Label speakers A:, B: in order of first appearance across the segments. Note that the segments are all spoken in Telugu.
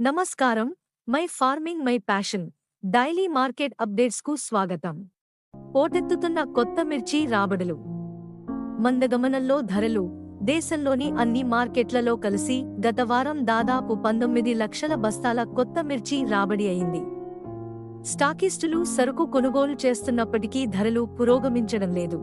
A: నమస్కారం. My farming my passion daily market updates కు స్వాగతం. పోటెత్తుతున్న కొత్త మిర్చి రాబడులు. మందగమనంలో ధరలు. దేశంలోని అన్ని మార్కెట్లలో కలిసి గత వారం దాదాపు 19 లక్షల బస్తాల కొత్త మిర్చి రాబడి అయింది. స్టాకిస్టులు సరుకు కొనుగోలు చేస్తున్నప్పటికీ ధరలు పురోగమించడం లేదు.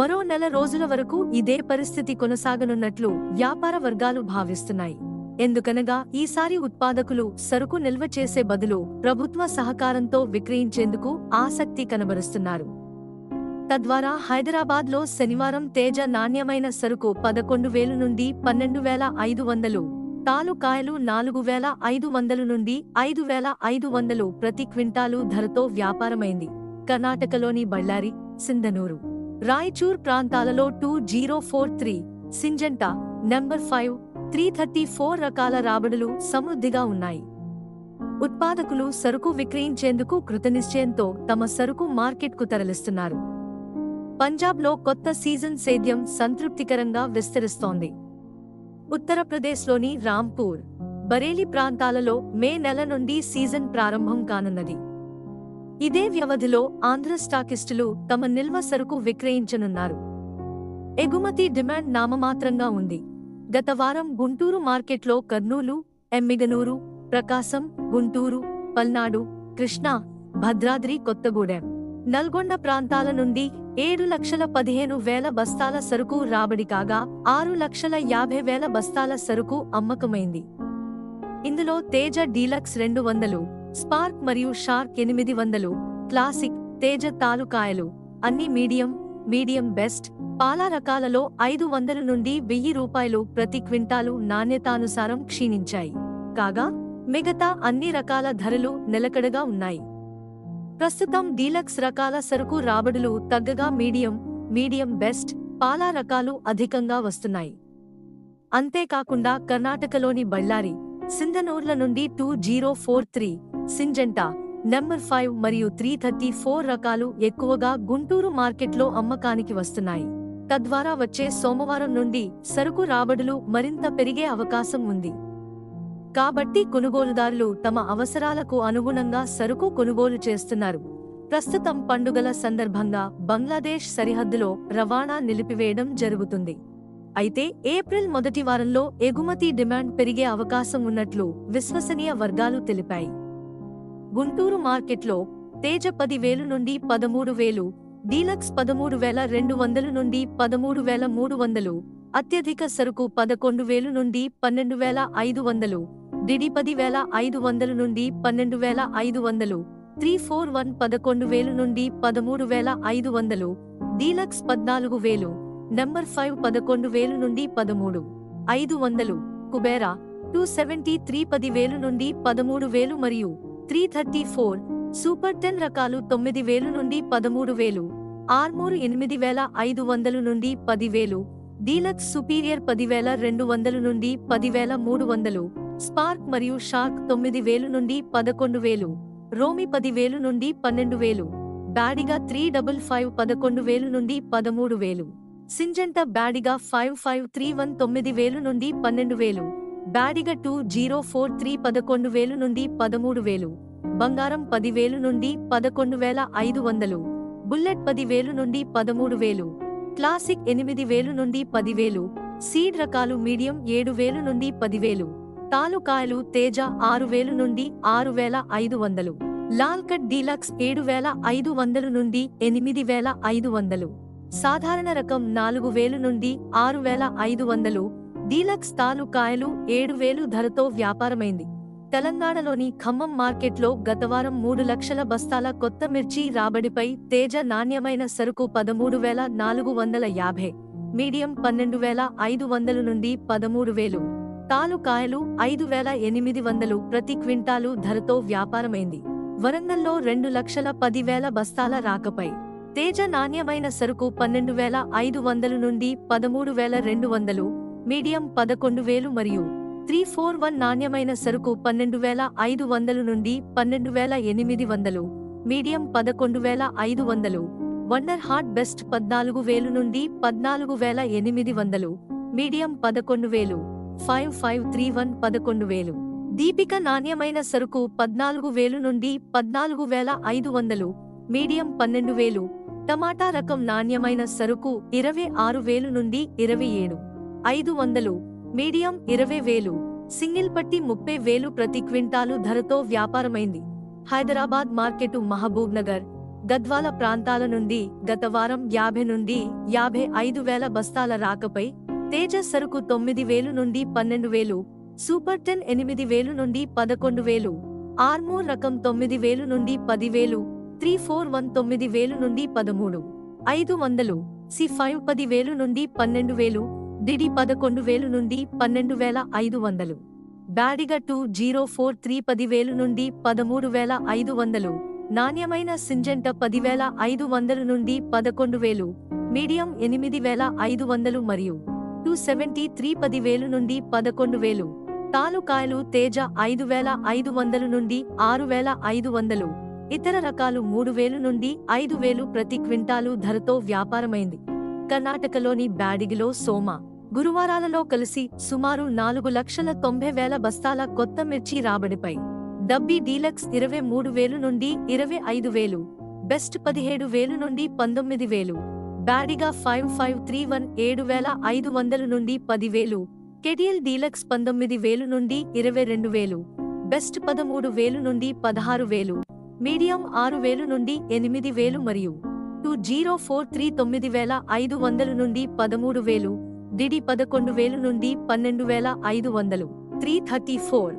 A: మరో నెల రోజుల వరకు ఇదే పరిస్థితి కొనసాగనున్నట్లు వ్యాపార వర్గాలు భావిస్తున్నాయి. ఎందుకనగా ఈసారి ఉత్పాదకులు సరుకు నిల్వ చేసే బదులు ప్రభుత్వ సహకారంతో విక్రయించేందుకు ఆసక్తి కనబరుస్తున్నారు. తద్వారా హైదరాబాద్లో శనివారం తేజ నాణ్యమైన సరుకు 11,000 నుండి 12,500, తాలుకాయలు 4,500 నుండి 5,500 ప్రతి క్వింటాలు ధరతో వ్యాపారమైంది. కర్ణాటకలోని బళ్ళారి, సింధనూరు, రాయచూర్ ప్రాంతాలలో 2043, సింజంటా, నంబర్ 5, 334 రకాల రాబడులు సమృద్ధిగా ఉన్నాయి. ఉత్పాదకులు సరుకు విక్రయించేందుకు కృతనిశ్చయంతో తమ సరుకు మార్కెట్కు తరలిస్తున్నారు. పంజాబ్లో కొత్త సీజన్ సేద్యం సంతృప్తికరంగా విస్తరిస్తోంది. ఉత్తరప్రదేశ్లోని రాంపూర్, బరేలీ ప్రాంతాలలో మే నెల నుండి సీజన్ ప్రారంభం కానున్నది. ఇదే వ్యవధిలో ఆంధ్ర స్టాకిస్టులు తమ నిల్వ సరుకు విక్రయించనున్నారు. ఎగుమతి డిమాండ్ నామమాత్రంగా ఉంది. గత వారం గుంటూరు మార్కెట్లో కర్నూలు, ఎమ్మిగనూరు, ప్రకాశం, గుంటూరు, పల్నాడు, కృష్ణా, భద్రాద్రి కొత్తగూడెం, నల్గొండ ప్రాంతాల నుండి 7,15,000 బస్తాల సరుకు రాబడి కాగా 6,50,000 బస్తాల సరుకు అమ్మకమైంది. ఇందులో తేజ డీలక్స్ 200, స్పార్క్ మరియు షార్క్ 800, క్లాసిక్, తేజ తాలుకాయలు అన్ని మీడియం బెస్ట్, పాల రకాలలో 500 నుండి 1,000 రూపాయలు ప్రతి క్వింటాలు నాణ్యతానుసారం క్షీణించాయి. కాగా మిగతా అన్ని రకాల ధరలు నిలకడగా ఉన్నాయి. ప్రస్తుతం డీలక్స్ రకాల సరుకు రాబడులు తగ్గగా మీడియం బెస్ట్, పాల రకాలు అధికంగా వస్తున్నాయి. అంతేకాకుండా కర్ణాటకలోని బళ్ళారి, సింధనూర్ల నుండి 2043, సింజంటా, నంబర్ 5 మరియు 334 రకాలు ఎక్కువగా గుంటూరు మార్కెట్లో అమ్మకానికి వస్తున్నాయి. తద్వారా వచ్చే సోమవారం నుండి సరుకు రాబడులు మరింత పెరిగే అవకాశం ఉంది. కాబట్టి కొనుగోలుదారులు తమ అవసరాలకు అనుగుణంగా సరుకు కొనుగోలు చేస్తున్నారు. ప్రస్తుతం పండుగల సందర్భంగా బంగ్లాదేశ్ సరిహద్దులో రవాణా నిలిపివేయడం జరుగుతుంది. అయితే ఏప్రిల్ మొదటి వారంలో ఎగుమతి డిమాండ్ పెరిగే అవకాశం ఉన్నట్లు విశ్వసనీయ వర్గాలు తెలిపాయి. గుంటూరు మార్కెట్లో తేజ 10,000 నుండి 13,000, డీలక్స్ 13,200 నుండి 13,300, అత్యధిక సరుకు 11,000 నుండి 12,500, డిడి 10,500 నుండి 12,500, 341 11,000 నుండి 13,500, డీలక్స్ 14,000, నంబర్ 5 11,000 నుండి 13,500, కుబేరా 273 10,000 నుండి 13,000 మరియు 334, సూపర్ 10 రకాలు 9,000 నుండి 13,000, ఆర్మూర్ 8,500 నుండి 10,000, డీలక్స్ సుపీరియర్ 10,200 నుండి 10,300, స్పార్క్ మరియు షార్క్ 9,000 నుండి 11,000, రోమి 10,000 నుండి 12,000, బ్యాడిగా 355 11,000 నుండి 13,000, సింజంటా బ్యాడిగా 5531 9,000 నుండి 12,000, బ్యాడిగా 2043 11,000 నుండి 13,000, బంగారం 10,000 నుండి 11,500, బుల్లెట్ 10,000 నుండి 13,000, క్లాసిక్ 8,000 నుండి 10,000, సీడ్ రకాలు మీడియం 7,000 నుండి 10,000, తాలుకాయలు తేజ 6,000 నుండి 6,500, లాల్ కట్ డీలక్స్ 7,500 నుండి 8,500, సాధారణ రకం 4,000 నుండి 6,500, డీలక్స్ తాలుకాయలు 7,000 ధరతో వ్యాపారమైంది. తెలంగాణలోని ఖమ్మం మార్కెట్లో గతవారం 3 లక్షల బస్తాల కొత్త మిర్చి రాబడిపై తేజ నాణ్యమైన సరుకు 13,450, మీడియం 12,500 నుండి 13,000, తాలుకాయలు 5,800 ప్రతి క్వింటాలు ధరతో వ్యాపారమైంది. వరంగల్లో 2,10,000 బస్తాల రాకపై తేజ నాణ్యమైన సరుకు 12,500 నుండి 13,200, మీడియం 11,000 మరియు 341 నాణ్యమైన సరుకు 12,500 నుండి 12,800, మీడియం 11,500, వండర్ హార్ట్ బెస్ట్ 14,000 నుండి 14,800, మీడియం 11,000, 5531 11,000, దీపిక నాణ్యమైన సరుకు 14,000 నుండి 14,500, మీడియం 12,000. టమాటా రకం నాణ్యమైన సరుకు 26,000 నుండి 27,500, మీడియం 20,000, సింగిల్ పట్టి 30,000 ప్రతి క్వింటాలు ధరతో వ్యాపారమైంది. హైదరాబాద్ మార్కెటు మహబూబ్ నగర్, గద్వాల ప్రాంతాల నుండి గత వారం 50 నుండి 55,000 బస్తాల రాకపై తేజ సరుకు 9,000 నుండి 12,000, సూపర్ 10 8,000 నుండి 11,000, ఆర్మూర్ రకం 9,000 నుండి 10,000, 341 9,000 నుండి 13,500, C5 10,000 నుండి 12,000, డిడి 11,000 నుండి 12,500, బ్యాడిగ 2043 10,000 నుండి 13,500, నాణ్యమైన సింజంట 10,500 నుండి 11,000, మీడియం 8,500 మరియు 273 10,000 నుండి 11,000, తాలుకాయలు తేజ 5,500 నుండి 6,500, ఇతర రకాలు 3,000 నుండి 5,000 ప్రతి క్వింటాలు ధరతో వ్యాపారమైంది. కర్ణాటకలోని బ్యాడిగిలో సోమ, గురువారాలలో కలిసి సుమారు 4,90,000 బస్తాల కొత్త మిర్చి రాబడిపై డబ్బీ డీలక్స్ 23,000 నుండి 25,000, బెస్ట్ 17,000 నుండి 19,000, బ్యాడిగా 5531 7,500 నుండి 10,000, కెడియల్ డీలక్స్ 19,000 నుండి 22,000, బెస్ట్ 13,000 నుండి 16,000, మీడియం 6,000 నుండి 8,000 మరియు 2043 9,500 నుండి 13,000, డిడి 11,000 నుండి 12,500, 334,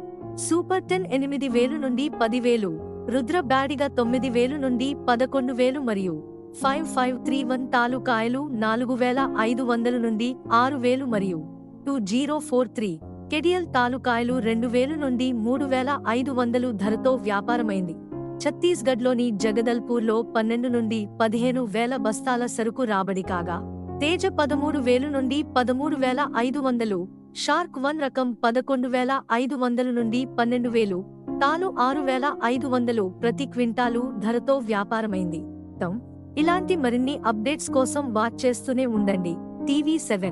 A: సూపర్ 10 8,000 నుండి 10,000, రుద్ర బ్యాడిగా 9,000 నుండి 11,000 మరియు 5531 తాలుకాయలు 4,500 నుండి 6,000 మరియు 2043, కెడియల్ తాలుకాయలు 2,000 నుండి 3,500 ధరతో వ్యాపారమైంది. ఛత్తీస్గఢ్లోని జగదల్పూర్లో 12 నుండి 15,000 బస్తాల సరుకు రాబడి కాగా తేజ 13,000 నుండి 13,500, షార్క్ 1 రకం 11,500 నుండి 12,000, తాలు 6,500 ప్రతి క్వింటాలు ధరతో వ్యాపారమైంది. ఇలాంటి మరిన్ని అప్డేట్స్ కోసం వాచ్ చేస్తూనే ఉండండి టీవీ7.